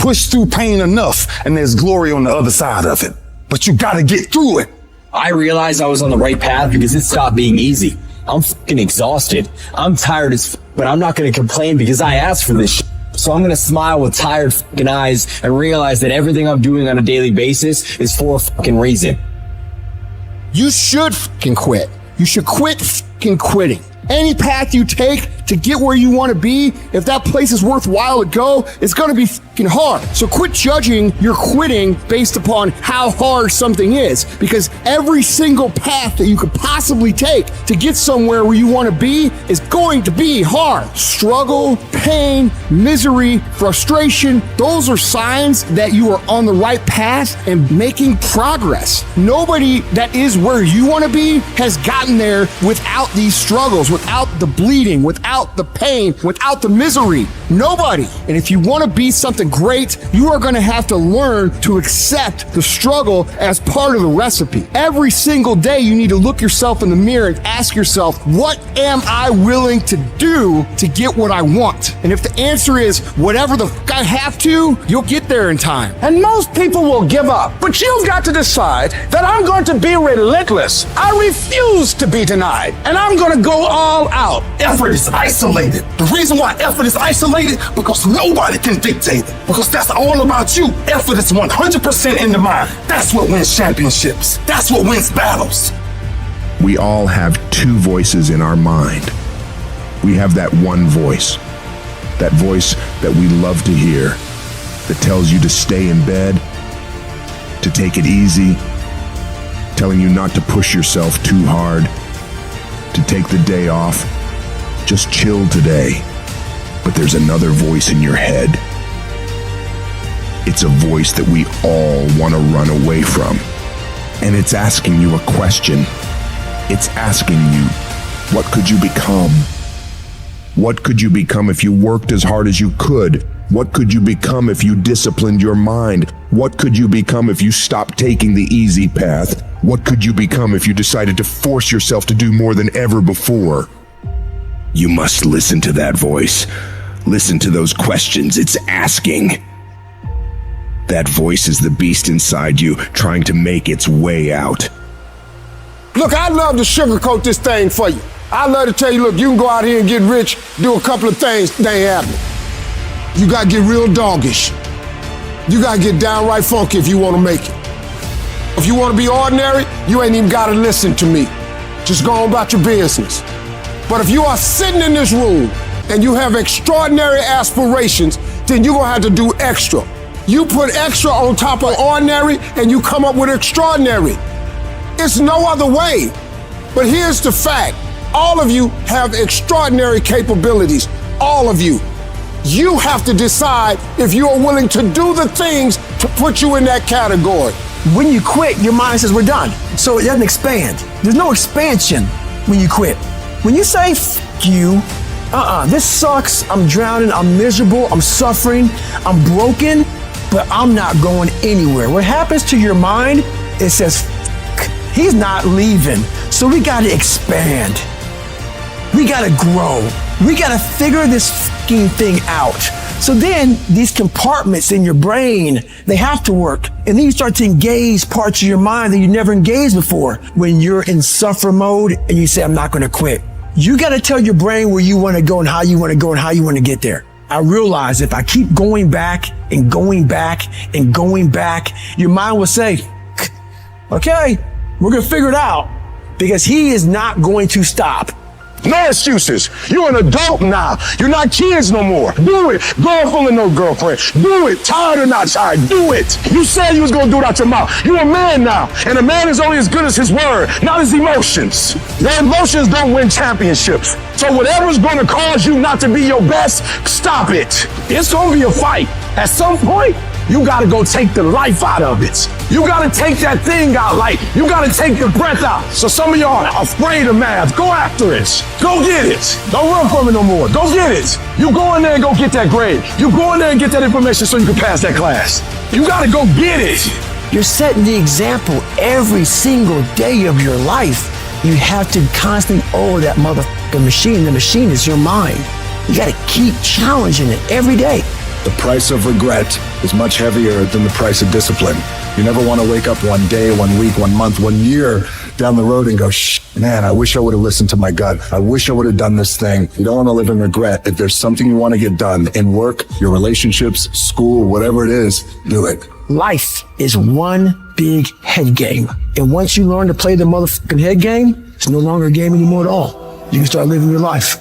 Push through pain enough, and there's glory on the other side of it. But you gotta get through it. I realized I was on the right path because it stopped being easy. I'm fucking exhausted. I'm tired as but I'm not gonna complain because I asked for this shit. So I'm gonna smile with tired fucking eyes and realize that everything I'm doing on a daily basis is for a fucking reason. You should fucking quit. You should quit fucking quitting. Any path you take to get where you want to be, if that place is worthwhile to go, it's going to be fucking hard. So quit judging your quitting based upon how hard something is, because every single path that you could possibly take to get somewhere where you want to be is going to be hard. Struggle, pain, misery, frustration, those are signs that you are on the right path and making progress. Nobody that is where you want to be has gotten there without these struggles, without the bleeding, without the pain, without the misery. Nobody. And if you want to be something great, you are going to have to learn to accept the struggle as part of the recipe. Every single day, you need to look yourself in the mirror and ask yourself, what am I willing to do to get what I want? And if the answer is whatever the fuck I have to, you'll get there in time. And most people will give up. But you've got to decide that I'm going to be relentless. I refuse to be denied. And I'm going to go all out. Effort is isolated. The reason why effort is isolated, because nobody can dictate it. Because that's all about you. Effort is 100% in the mind. That's what wins championships. That's what wins battles. We all have two voices in our mind. We have that one voice. That voice that we love to hear. That tells you to stay in bed, to take it easy, telling you not to push yourself too hard, to take the day off. Just chill today. But there's another voice in your head. It's a voice that we all want to run away from. And it's asking you a question. It's asking you, what could you become? What could you become if you worked as hard as you could? What could you become if you disciplined your mind? What could you become if you stopped taking the easy path? What could you become if you decided to force yourself to do more than ever before? You must listen to that voice. Listen to those questions it's asking. That voice is the beast inside you, trying to make its way out. Look, I'd love to sugarcoat this thing for you. I'd love to tell you, look, you can go out here and get rich, do a couple of things, they ain't happening. You gotta get real doggish. You gotta get downright funky if you wanna make it. If you wanna be ordinary, you ain't even gotta listen to me. Just go on about your business. But if you are sitting in this room and you have extraordinary aspirations, then you're gonna have to do extra. You put extra on top of ordinary and you come up with extraordinary. It's no other way. But here's the fact. All of you have extraordinary capabilities. All of you. You have to decide if you are willing to do the things to put you in that category. When you quit, your mind says we're done. So it doesn't expand. There's no expansion when you quit. When you say, f you, this sucks, I'm drowning, I'm miserable, I'm suffering, I'm broken, but I'm not going anywhere. What happens to your mind, it says, he's not leaving. So we gotta expand. We gotta grow. We gotta figure this fucking thing out. So then these compartments in your brain, they have to work. And then you start to engage parts of your mind that you never engaged before. When you're in suffer mode and you say, I'm not gonna quit. You gotta tell your brain where you wanna go and how you wanna go and how you wanna get there. I realize if I keep going back and going back and going back, your mind will say, okay, we're gonna figure it out because he is not going to stop. No excuses. You're an adult now. You're not kids no more. Do it. Girlfriend or no girlfriend. Do it. Tired or not tired. Do it. You said you was going to do it out your mouth. You're a man now. And a man is only as good as his word, not his emotions. Your emotions don't win championships. So whatever's going to cause you not to be your best, stop it. It's going to be a fight. At some point, you got to go take the life out of it. You got to take that thing out, like you got to take the breath out. So some of y'all are afraid of math. Go after it. Go get it. Don't run from it no more. Go get it. You go in there and go get that grade. You go in there and get that information so you can pass that class. You got to go get it. You're setting the example every single day of your life. You have to constantly owe that motherfucking machine. The machine is your mind. You got to keep challenging it every day. The price of regret is much heavier than the price of discipline. You never want to wake up one day, 1 week, 1 month, 1 year down the road and go, man, I wish I would have listened to my gut. I wish I would have done this thing. You don't want to live in regret. If there's something you want to get done in work, your relationships, school, whatever it is, do it. Life is one big head game. And once you learn to play the motherfucking head game, it's no longer a game anymore at all. You can start living your life.